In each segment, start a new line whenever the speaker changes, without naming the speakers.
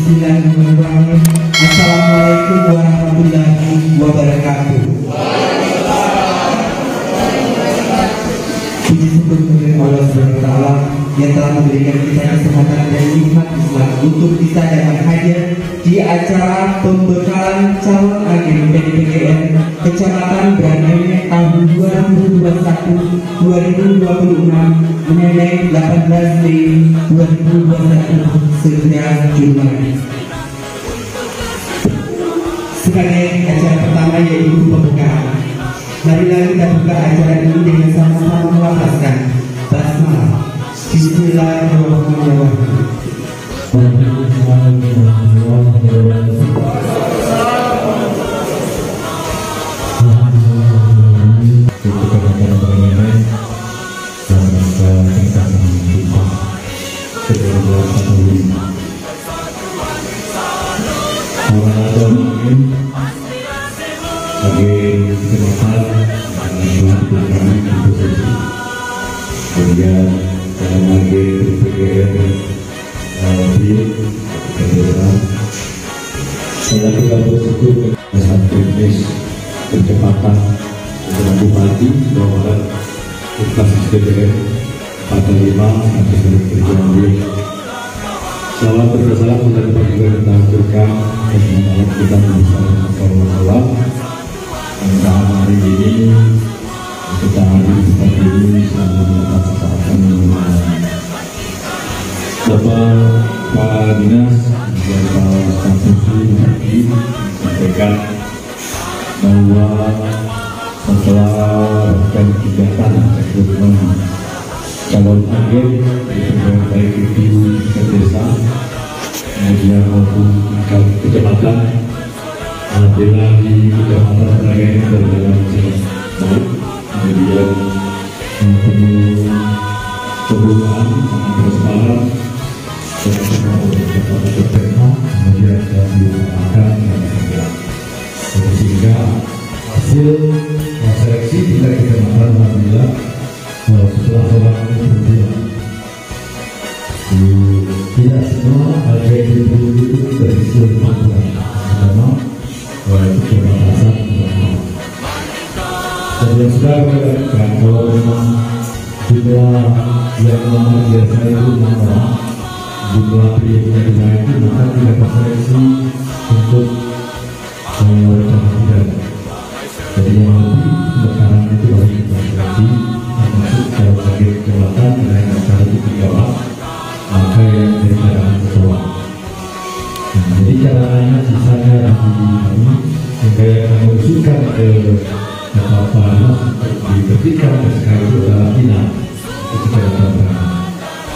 Bismillahirrahmanirrahim. Assalamualaikum warahmatullahi wabarakatuh. Puji syukur kepada Allah Subhanahu wa Ta'ala yang telah memberikan kita kesempatan dan nikmat Islam untuk bisa dapat hadir di acara pembekalan calon agen PDPGR Kecamatan Branai tahun 2021-2026 mengenai 18 Mei 2021 segera Jum'at. Sebagai acara pertama yaitu pembukaan, marilah kita buka acara ini dengan sama-sama melafazkan basmalah. Bismillahirrahmanirrahim.
Kemudian dalam lagi PDPGR saya juga bersyukur dengan teknis kecepatan dengan Bupati Bawahan Inflasi PDPGR 45 atas perjuangan beliau. Salam bersalam dan juga kita haturkan dan kita bersama Allah tentang hari ini kita hadir seperti ini selama mendapat kesempatan Bapak Dinas dan Pak Staf Fungsi menyampaikan bahwa setelah melakukan kegiatan rekrutmen calon agen baik itu ke desa kemudian maupun ke kecamatan alhamdulillah di kecamatan Branai berjalan baik, kemudian penuh pembukaan transparan kemudian diusahakan sehingga hasil seleksi kita kecamatan alhamdulillah setelah orang ini berjuang tidak semua ada yang itu dari seluruh masyarakat karena keterbatasan dan yang sudah mengatakan kalau memang jumlah yang melamar biasa itu 6 orang, jumlah pria itu maka tidak terseleksi untuk calon. Jadi yang lebih sekarang itu harus kita seleksi termasuk calon agen kecamatan dengan acara itu dijawab maka yang dari cadangan sesuai. Jadi caranya sisanya nanti kami sehingga yang kami usulkan ke Bapak Panas untuk diberikan SK itu adalah final itu kita datang.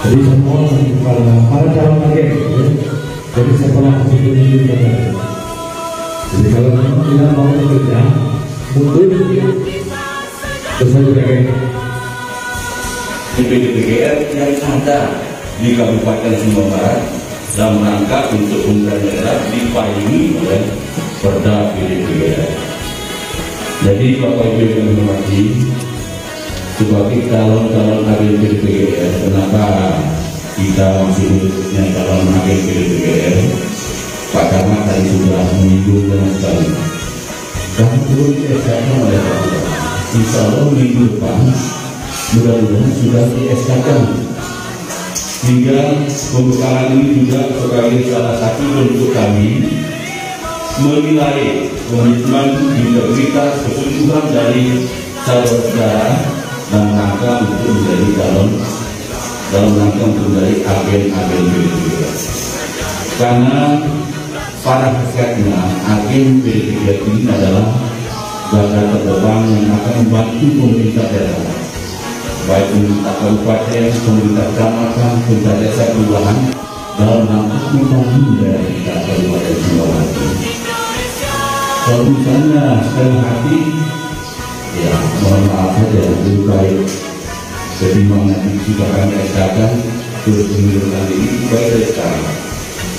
Jadi semua para calon agen jadi setelah positif ini jadi kalau memang tidak mau bekerja mundur sesuai dengan
PDPGR yang ada di Kabupaten Sumbawa Barat dalam rangka untuk pemerintahan daerah dipayungi oleh Perda PDPGR. Jadi Bapak Ibu yang hormati, sebagai calon-calon agen PDPGR, kenapa kita masih menyebutnya calon agen PDPGR? Pak Camat tadi sudah menyinggung dengan sekali. Kami perlu di-SK-kan oleh Pak Lurah. Insya Allah minggu depan mudah-mudahan sudah di-SK-kan. Hingga pembekalan ini juga sebagai salah satu bentuk kami menilai komitmen integritas kesungguhan dari saudara dalam rangka untuk menjadi calon dalam rangka untuk menjadi agen-agen PDPGR. Karena pada hakikatnya agen PDPGR ini adalah garda terdepan yang akan membantu pemerintah daerah, baik pemerintah kabupaten, pemerintah kecamatan, pemerintah desa kelurahan dalam rangka membangun daerah kita Kabupaten Sumbawa Barat. Kalau misalnya sekali hati, ya mohon maaf saja lebih baik ketimbang nanti sudah kami SK-kan terus menurunkan ini baik dari sekarang.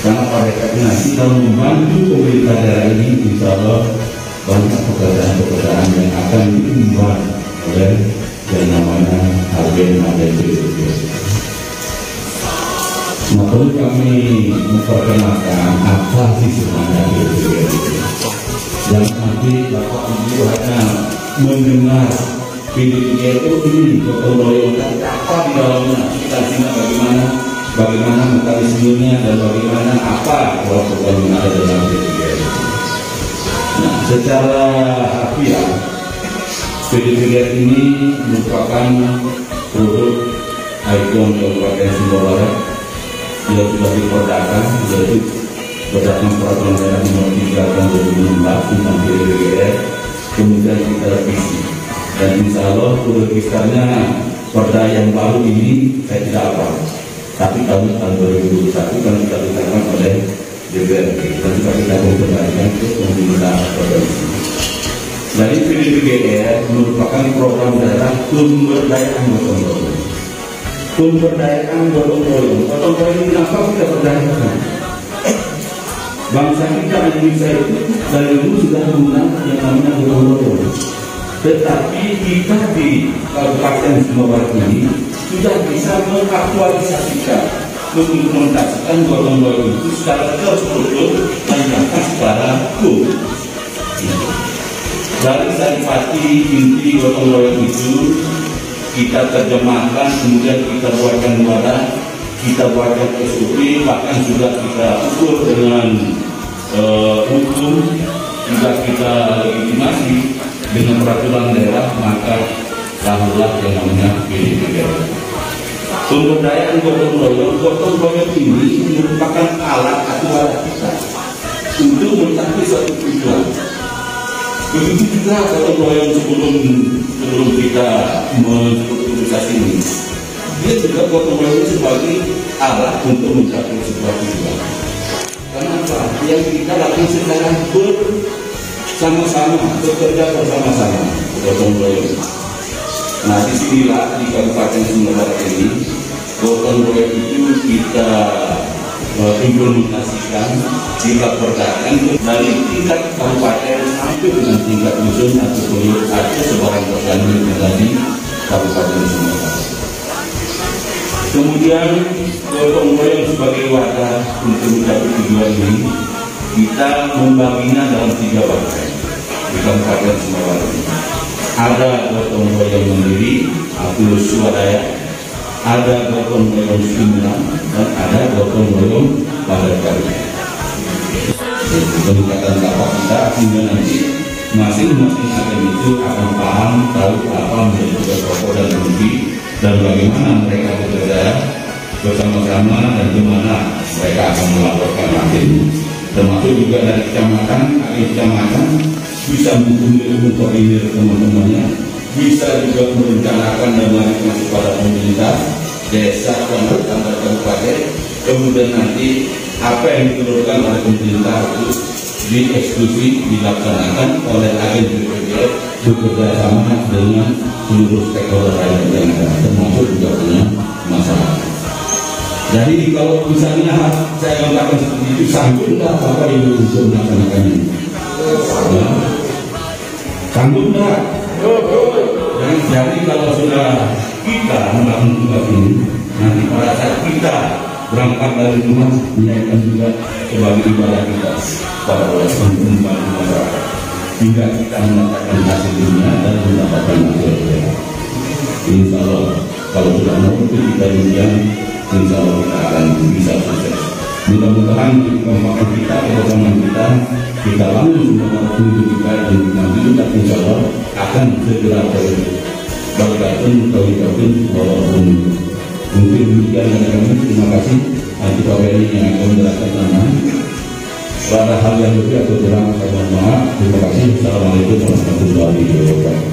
Karena pada saatnya nanti kalau membantu pemerintah daerah ini, insya Allah banyak pekerjaan-pekerjaan yang akan diemban oleh yang namanya agen PDPGR. Nah, perlu kami memperkenalkan apa sih sebenarnya PDPGR itu. Jangan nanti Bapak Ibu hanya mendengar PDPGR itu ini gotong royong, tapi apa di dalamnya kita simak bagaimana mekanismenya dan bagaimana apa program yang ada dalam PDPGR. Nah, secara harfiah PDPGR ini merupakan produk ikon Kabupaten Sumbawa Barat yang sudah diperdakan, yaitu berdasarkan peraturan daerah nomor 3 tahun 2016 tentang PDPGR, kemudian kita revisi, dan insya Allah registernya perda yang baru ini saya tidak apa, tapi tahun 2021 kan kita ditetapkan oleh DPRD dan juga kita kembalikan ke pemerintah provinsi. Jadi PDPGR merupakan program daerah pemberdayaan gotong royong. Pemberdayaan gotong royong. Gotong royong kenapa kita berdayakan? Bangsa kita Indonesia itu dari dulu sudah menggunakan yang namanya gotong royong. Tetapi kita di Kabupaten Sumbawa Barat ini sudah bisa mengaktualisasikan, mengimplementasikan gotong royong itu secara terstruktur dan bahkan secara hukum. Dari saripati inti gotong royong itu kita terjemahkan, kemudian kita buatkan muara, kita buatkan SOP, bahkan sudah kita ukur dengan hukum, juga kita legitimasi dengan peraturan daerah, maka lahirlah yang namanya PDPGR. Pemberdayaan gotong royong ini merupakan alat atau wadah kita untuk mencapai suatu tujuan. Begitu juga gotong royong sebelum kita menstrukturisasi ini, dia juga gotong royong sebagai alat untuk mencapai sebuah tujuan. Kenapa? Yang kita lakukan secara bersama-sama, bekerja bersama-sama gotong royong. Nah, disinilah di Kabupaten Sumbawa Barat ini gotong royong itu kita implementasikan, dilaporkan dari tingkat kabupaten sampai dengan tingkat dusun atau sebarang pertanian yang ada di Kabupaten Sumbawa Barat. Kemudian gotong royong sebagai wadah untuk mencapai tujuan ini, kita membaginya dalam 3 bagian di Kabupaten Sumbawa Barat. Ada gotong royong mandiri atau swadaya, ada gotong royong simultan, dan ada gotong royong padat karya. Peningkatan dapat kita sehingga nanti masing-masing agen itu akan paham, tahu apa menjadi tugas pokok dan fungsi, dan bagaimana mereka bekerja bersama-sama dan bagaimana mereka akan melaporkan hasilnya. Termasuk juga dari kecamatan bisa mengkoordinir teman-temannya, bisa juga merencanakan dan melakukan kepada pemerintah desa dan kabupaten, kemudian nanti apa yang ditelurkan oleh pemerintah itu dieksekusi, dilaksanakan oleh agen PDPGR bekerja sama dengan seluruh stakeholder yang ada, termasuk juga punya masalah. Jadi kalau misalnya saya katakan seperti itu, sanggup nggak Bapak Ibu untuk melaksanakannya? Sanggup nggak? Dan jadi kalau sudah kita melakukan tugas ini, nanti pada saat kita berangkat dari rumah, menjadikan juga sebagai ibadah kita pada masyarakat, hingga kita mendapatkan hasil dunia dan mendapatkan hasil akhirat. Insya Allah kalau sudah mampu kita dunia, insya Allah kita akan bisa sukses. Mudah-mudahan kemampuan kita, kebersamaan kita bangun semua untuk kita, dan nanti kita insya Allah akan segera bergabung walaupun mungkin demikian dari kami. Terima kasih. Nanti Pak Beni yang akan menjelaskan tentang pada hal yang lebih atau kurang saya mohon maaf. Terima kasih. Assalamualaikum warahmatullahi wabarakatuh.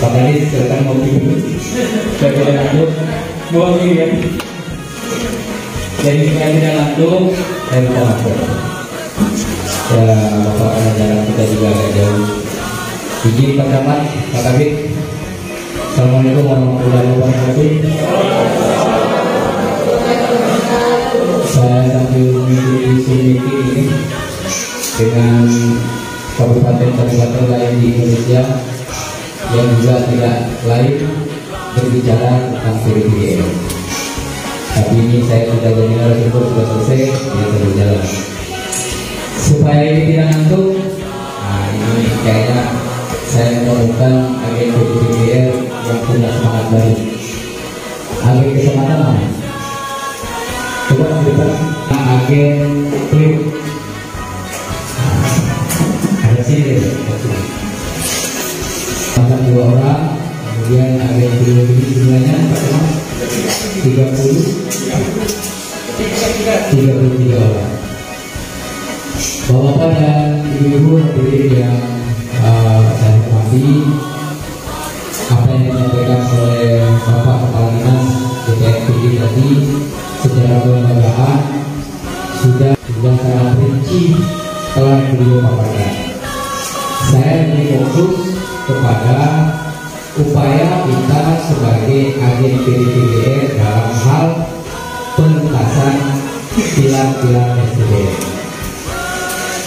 Pak Beni silakan mau dulu. Saya tidak lanjut. Mau ya. Jadi kita tidak lanjut. Saya minta maaf. Ya, Bapak jalan kita juga agak jauh. Izin Pak Camat, Pak Kabit. Assalamualaikum warahmatullahi wabarakatuh. Saya sambil mengikuti meeting ini dengan kabupaten-kabupaten lain di Indonesia yang juga tidak lain berbicara tentang PDPGR.
tidak jadi narasumber sudah selesai, dia terus jalan. Supaya ini tidak ngantuk, nah ini kayaknya saya menemukan agen PDPGR yang punya semangat baru. Agen kesempatan mana? Coba kita agen klip. Ada sini deh. Tambah 2 orang, kemudian agen klip ini jumlahnya 33 orang. Bapak dan ibu-ibu hadirin yang saya hormati, apa yang disampaikan oleh Bapak Kepala Dinas DPRPD tadi secara kelembagaan sudah secara rinci telah beliau paparkan. Saya ingin fokus kepada upaya kita sebagai agen PDPGR dalam hal penuntasan pilar-pilar SDGs.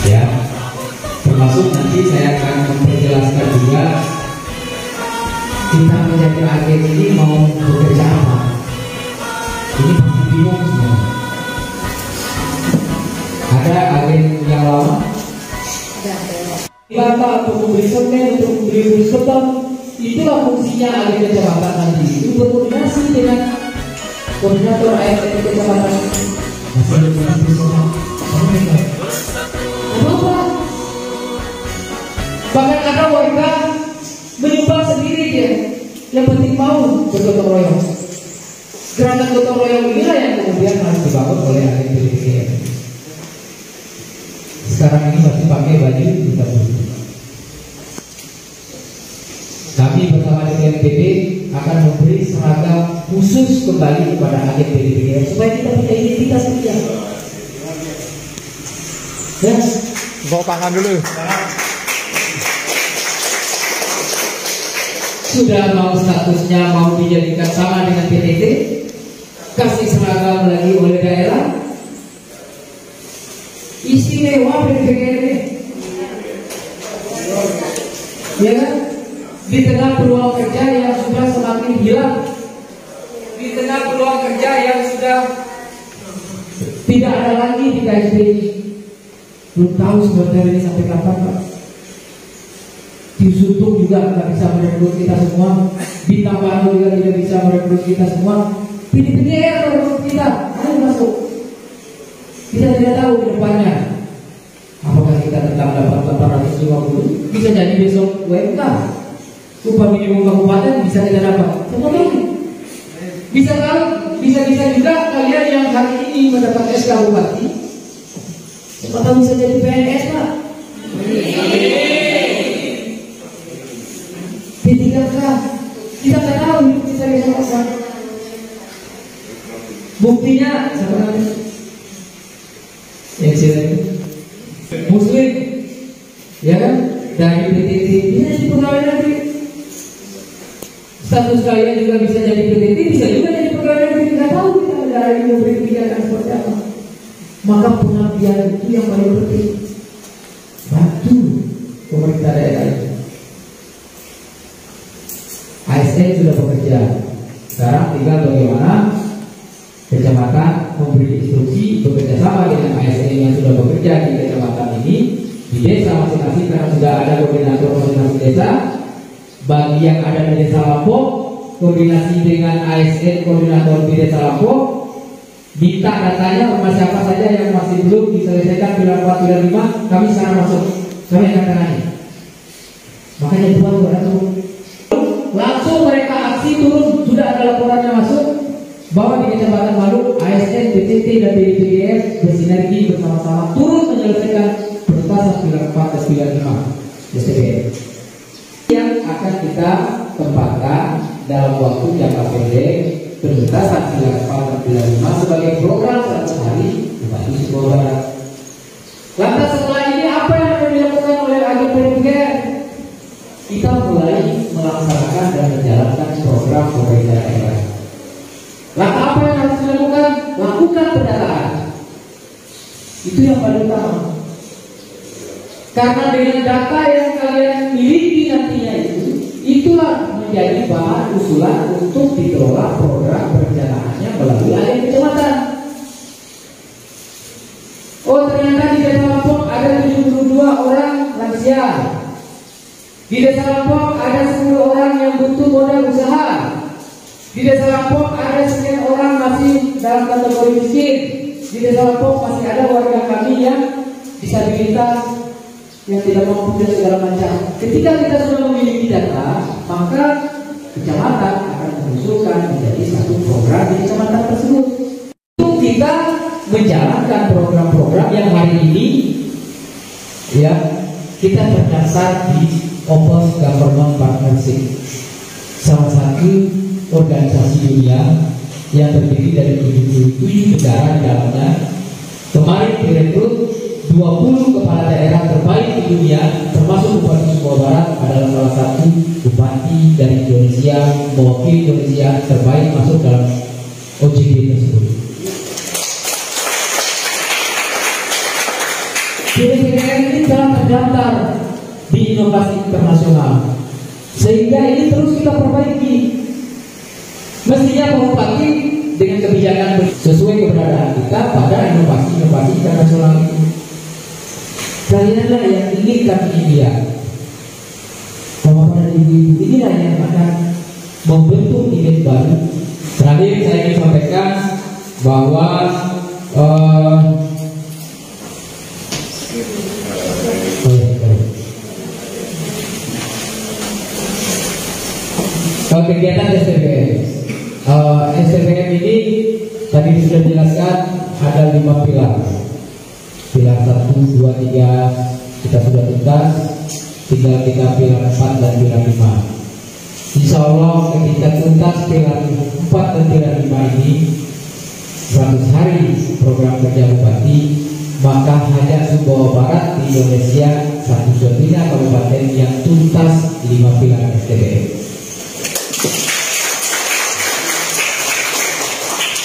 Ya, termasuk nanti saya akan memperjelaskan juga kita menjadi agen ini mau bekerja apa. Ini pasti bingung semua. Ada agen yang lama, data untuk memberi semen, untuk memberi beton, itulah fungsinya agen kecamatan nanti. Itu berkoordinasi dengan koordinator ASN kecamatan. Apa? Bahkan ada warga menyumbang sendiri dia, yang penting mau bergotong royong. Gerakan gotong royong inilah yang kemudian harus dibangun oleh agen PDPGR. Sekarang ini masih pakai baju hitam putih. Kami bersama dengan PD akan memberi seragam khusus kembali kepada agen PDPGR supaya kita punya identitas dia. Ya.
Bawa tangan dulu.
Sudah mau statusnya mau dijadikan sama dengan PTT, kasih seragam lagi oleh daerah. Istimewa PDPGR ini. Ya kan? Di tengah peluang kerja yang sudah semakin hilang, di tengah peluang kerja yang sudah tidak ada lagi di KSP ini. Belum tahu sebenarnya ini sampai kapan, Pak. Di Sutuk juga nggak bisa merekrut kita semua, Bintang Banu juga tidak bisa merekrut kita semua. PDPGR merekrut kita, ayo masuk. Kita tidak tahu ke depannya apakah kita tetap dapat 850, bisa jadi besok UMK, upah minimum kabupaten bisa kita dapat. Bisa juga kalian yang hari ini mendapat SK Bupati, siapa tahu bisa jadi PNS, Pak. P3K, kita nggak tahu kita bisa apa. Buktinya siapa namanya? Yang sini Muslim, ya kan? Dari PTT bisa jadi pegawai negeri. Status kalian juga bisa jadi PTT, bisa juga jadi pegawai negeri. Nggak tahu kita negara ini memberi kebijakan seperti apa. Maka pengabdian itu yang paling penting. Bantu pemerintah daerah itu. ASN sudah bekerja. Sekarang tinggal bagaimana kecamatan memberi instruksi bekerja sama dengan ASN yang sudah bekerja di kecamatan ini, di desa masing-masing, karena sudah ada koordinator koordinasi desa. Bagi yang ada di desa Lampok, koordinasi dengan ASN koordinator di desa Lampok, minta datanya sama siapa saja yang masih belum diselesaikan pilar 4, pilar 5, kami sekarang masuk, kami akan tangani. Makanya langsung mereka aksi turun, sudah ada laporannya masuk bahwa di Kecamatan Malu ASN, PTT dan PDPGR bersinergi bersama-sama turun menyelesaikan penuntasan pilar 4 dan pilar 5 SDGs yang akan kita tempatkan dalam waktu jangka pendek. Penuntasan pilar 4 dan pilar 5 sebagai program 100 hari Bupati Sumbawa Barat. Lantas setelah ini apa yang akan dilakukan oleh agen PDPGR? Kita mulai melaksanakan dan menjalankan program pemerintah daerah. Langkah apa yang harus dilakukan? Lakukan pendataan. Itu yang paling utama. Karena dengan data yang kalian miliki nantinya itulah menjadi bahan usulan untuk dikelola program perencanaannya melalui agen kecamatan. Di Desa Lampok ada 10 orang yang butuh modal usaha. Di Desa Lampok ada sekian orang masih dalam kategori miskin. Di Desa Lampok masih ada warga kami yang disabilitas, yang tidak mampu dan segala macam. Ketika kita sudah memiliki data, maka kecamatan akan mengusulkan menjadi satu program di kecamatan tersebut. Untuk kita menjalankan program-program yang hari ini, ya, kita berdasar di Open Government Partnership, salah satu organisasi dunia yang terdiri dari 77 negara di dalamnya. Kemarin direkrut 20 kepala daerah terbaik di dunia, termasuk Bupati Sumbawa Barat adalah salah satu bupati dari Indonesia, mewakili Indonesia terbaik masuk dalam OJB tersebut. BPGN ini telah terdaftar di inovasi internasional, sehingga ini terus kita perbaiki. Mestinya Pak Bupati dengan kebijakan sesuai keberadaan kita pada inovasi internasional itu. Kalianlah yang ingin kami lihat. Bapak dan Ibu, inilah yang akan membentuk event baru. Terakhir saya ingin sampaikan bahwa kegiatan STBM. STBM ini tadi sudah dijelaskan ada 5 pilar. Pilar 1, 2, 3 kita sudah tuntas, tinggal kita pilar 4 dan pilar 5. Insya Allah ketika tuntas pilar 4 dan pilar 5 ini 100 hari program kerja Bupati, maka hanya Sumbawa Barat di Indonesia satu-satunya kabupaten yang tuntas 5 pilar STBM.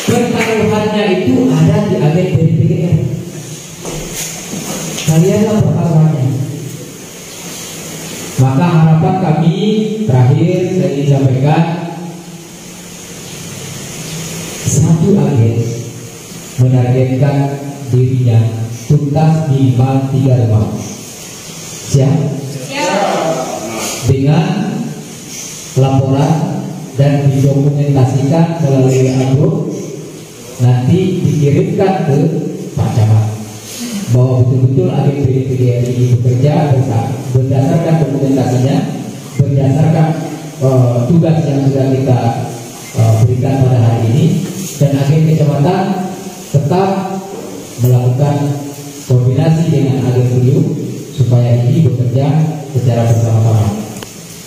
Pertaruhannya itu ada di agen BPGN. Kalianlah pertaruhannya. Maka harapan kami terakhir saya ingin sampaikan, satu agen menargetkan dirinya tuntas minimal 3 rumah. Siap? Dengan laporan dan didokumentasikan melalui agro, nanti dikirimkan ke Pak Camat bahwa betul-betul agen BPGN ini bekerja berdasarkan dokumentasinya, berdasarkan tugas yang sudah kita berikan pada hari ini, dan agen kecamatan tetap melakukan koordinasi dengan agen beliau supaya ini bekerja secara bersama-sama.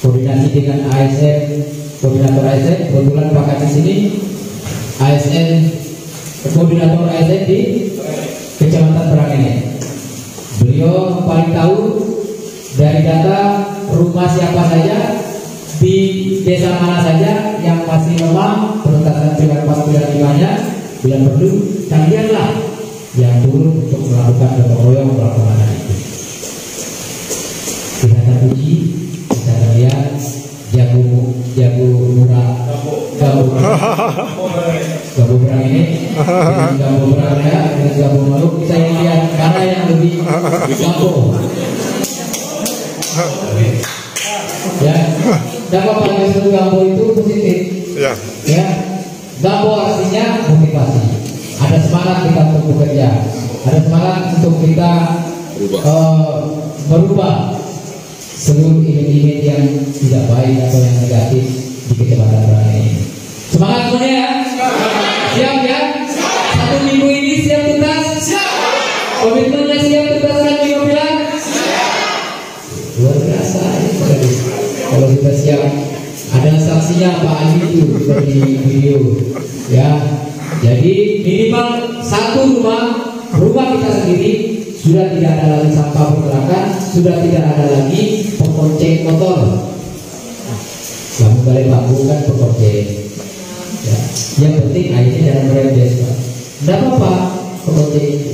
Koordinasi dengan ASN, koordinator ASN, kebetulan Pak Kadis ini ASN, koordinator ASN di Kecamatan Berangene. Beliau paling tahu dari data rumah siapa saja di desa mana saja yang masih lemah penuntasan pilar 4 pilar 5-nya. Bila perlu kalianlah yang turun untuk melakukan gotong royong pelaksanaan itu. Kita terpuji, kita lihat jago murah Gabo Berang ini Gabo Berang ya, dengan Gabo Maluk kita yang lihat karena yang lebih Gabo ya, dapat panggil satu Gabo itu positif ya. Gabo artinya motivasi, ada semangat kita untuk bekerja, ada semangat untuk kita merubah seluruh ide-ide yang tidak baik atau yang negatif di Kecamatan Berangene ini. Semangat semuanya ya. Siap ya? Satu minggu ini siap tuntas? Siap. Komitmennya siap tuntaskan di mobilan? Siap. Luar biasa ya. Kalau sudah siap, ada saksinya Pak Ali itu di video ya. Jadi minimal satu rumah kita sendiri sudah tidak ada lagi sampah berserakan, sudah tidak ada lagi pengocek kotor. Kamu balik bambu kan pengocek. Ya. Yang penting airnya jangan merembes, Pak. Tidak apa-apa pengocek itu.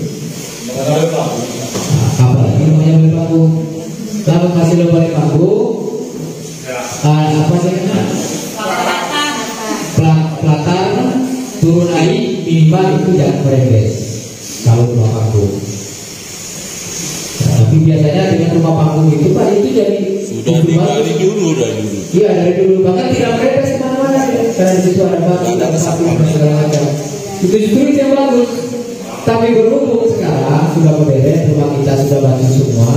Apalagi namanya balik bambu. Kalau kasih lo balik bambu, apa sih kan? Pelatar turun air minimal itu jangan merembes. Kalau mau bambu. Tapi biasanya dengan rumah panggung itu Pak itu jadi
Sudah digali dulu dari dulu.
iya dari dulu, bahkan tidak merepes kemana-mana ya. Karena di situ ada batu, ada sapi dan segala macam. Itu justru itu yang bagus. Tapi berhubung sekarang sudah modern, rumah kita sudah batu semua,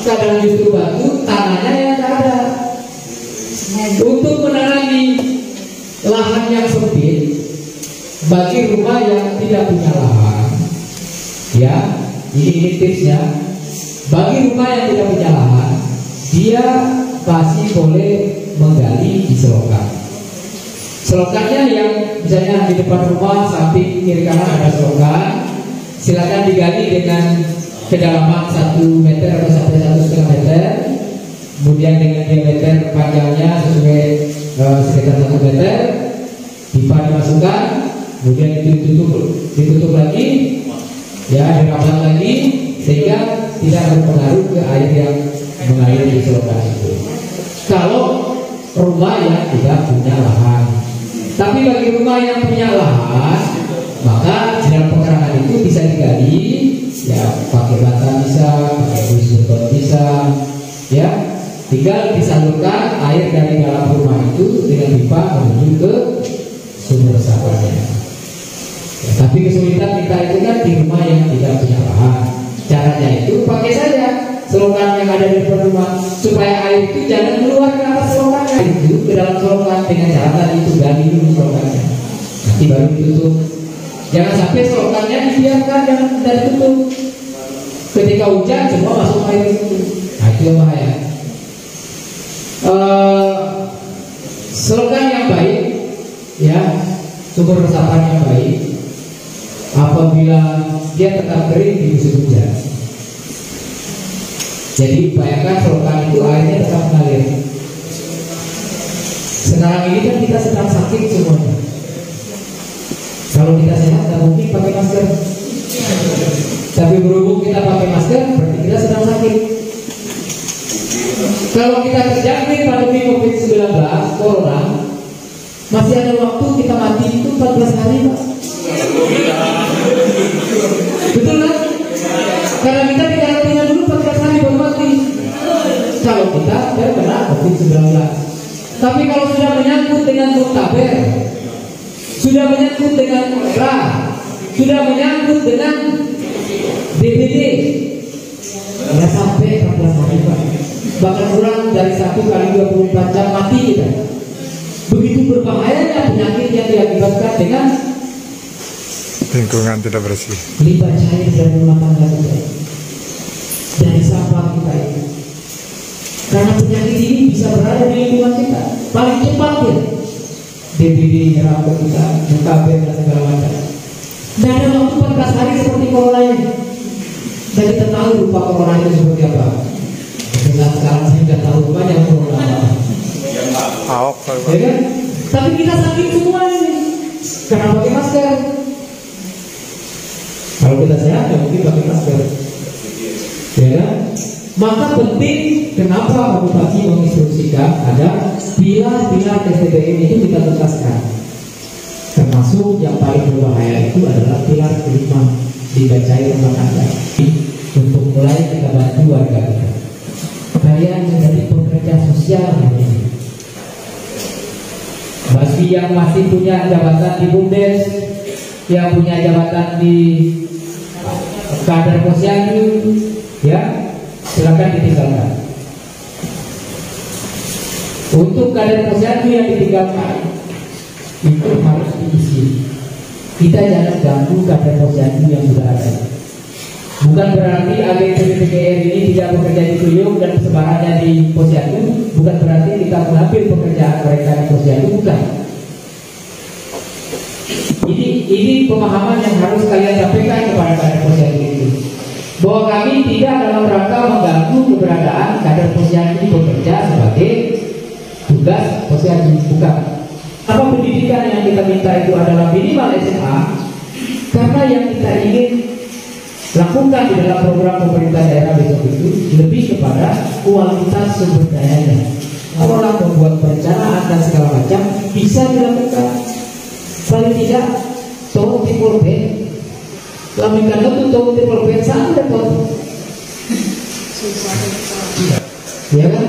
kadang justru batu, tanahnya yang tidak ada. Untuk menanami lahan yang sempit, bagi rumah yang tidak punya lahan, ya, ini tipsnya. Bagi rumah yang tidak punya lahan, dia masih boleh menggali di selokan. Selokannya yang misalnya di depan rumah samping kiri kanan ada selokan, silakan digali dengan kedalaman 1 meter atau sampai 1,5 meter, kemudian dengan diameter panjangnya sesuai sekitar 1 meter, pipa dimasukkan, kemudian itu ditutup lagi, ya dirapat lagi sehingga tidak berpengaruh ke air yang mengalir di selokan itu. Kalau rumah yang tidak punya lahan, tapi bagi rumah yang punya lahan, maka jalan pekarangan itu bisa digali, ya pakai bata bisa, pakai bus beton bisa, ya tinggal disalurkan air dari dalam rumah itu dengan pipa menuju ke sumber resapannya. Ya, tapi kesulitan kita itu kan di rumah yang tidak punya lahan. Caranya itu pakai saja selokan yang ada di depan rumah supaya air itu jangan keluar ke atas selokannya, itu ke dalam selokan dengan cara tadi itu gali dulu selokannya, nanti baru ditutup. Jangan sampai selokannya dibiarkan dan ditutup. Ketika hujan semua masuk air itu, nah itu yang bahaya. Selokan yang baik, ya sumber resapan yang baik, apabila dia tetap kering di musim hujan. Jadi bayangkan selokan itu airnya tetap mengalir. Sekarang ini kan kita sedang sakit semuanya. Kalau kita sehat tidak mungkin pakai masker. Tapi berhubung kita pakai masker berarti kita sedang sakit. Kalau kita terjangkit pandemi COVID-19 Corona, masih ada waktu kita mati itu 14 hari Pak. Betul kan? Karena kita dikarantina dulu 14 hari baru mati. Kalau kita terkena COVID-19. Tapi kalau sudah menyangkut dengan muktaber, sudah menyangkut dengan ra, sudah menyangkut dengan DBD, ya sampai 14 hari Pak. Bahkan kurang dari 1 kali 24 jam mati kita. Begitu berbahayanya penyakit yang diakibatkan dengan
lingkungan tidak bersih,
limbah cair dari rumah tangga kita, dari sampah kita itu. Karena penyakit ini bisa berada di lingkungan kita paling cepat ya. DBD nyerap ke kita, mukabel dan segala macam. Tidak ada waktu 14 hari seperti corona ini. Dan kita tahu lupa corona itu seperti apa. Dengan sekarang saya tidak tahu banyak corona apa. Ya kan? Tapi kita sakit semua ini karena pakai masker. Kalau kita sehat ya mungkin pakai masker, ya kan? Maka penting kenapa Pak Bupati menginstruksikan ada pilar-pilar SDPN itu kita tuntaskan. Termasuk yang paling berbahaya itu adalah pilar kelima, limbah cair rumah tangga. Untuk mulai kita bantu warga kita. Kalian menjadi pekerja sosial ini. Bagi yang masih punya jabatan di BUMDes, yang punya jabatan di kader posyandu, ya silakan ditinggalkan. Untuk kader posyandu yang ditinggalkan itu harus diisi. Kita jangan ganggu kader posyandu yang sudah ada. Bukan berarti agen PPPGR ini tidak bekerja di Tuyung dan sebarannya di posyandu. Bukan berarti kita mengambil pekerjaan mereka di posyandu, bukan. Ini pemahaman yang harus kalian sampaikan kepada kader posyandu itu, bahwa kami tidak dalam rangka mengganggu keberadaan kader posyandu bekerja sebagai tugas posyandu, bukan. Apa pendidikan yang kita minta itu adalah minimal SMA, karena yang kita ingin lakukan di dalam program pemerintah daerah besok itu lebih kepada kualitas sumber dayanya. Orang membuat perencanaan dan segala macam bisa dilakukan. Paling tidak tolong tipul B, lamikan itu tolong tipul B sama dapat. Ya kan?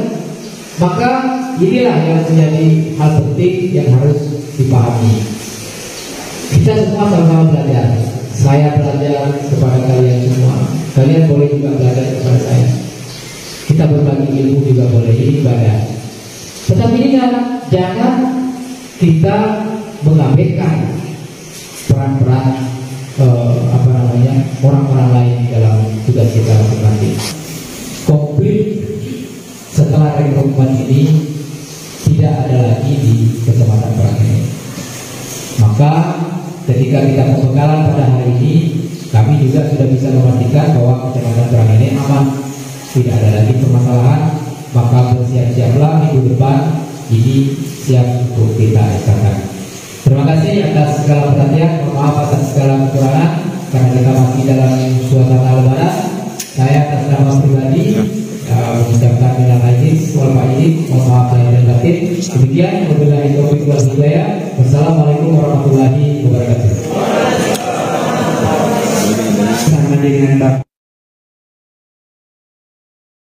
Maka inilah yang menjadi hal penting yang harus dipahami. Kita semua sama-sama belajar. Saya belajar kepada kalian semua. Kalian boleh juga belajar kepada saya. Kita berbagi ilmu juga boleh, ini ibadah. Tetapi ingat, jangan kita mengabaikan peran-peran orang-orang lain di dalam tugas kita masing-masing. Komplit setelah rekrutmen ini tidak ada lagi di Kecamatan Perangene. Maka ketika kita pembekalan pada hari ini, kami juga sudah bisa memastikan bahwa Kecamatan Perangene aman, tidak ada lagi permasalahan. Maka bersiap-siaplah minggu depan ini siap untuk kita adakan. Terima kasih atas segala perhatian, mohon maaf atas segala kekurangan karena kita masih dalam suasana lebaran. Saya atas nama pribadi mengucapkan minal aidin wal faizin, mohon maaf lahir dan batin. Demikian wabillahi taufiq wal hidayah. Wassalamualaikum warahmatullahi wabarakatuh.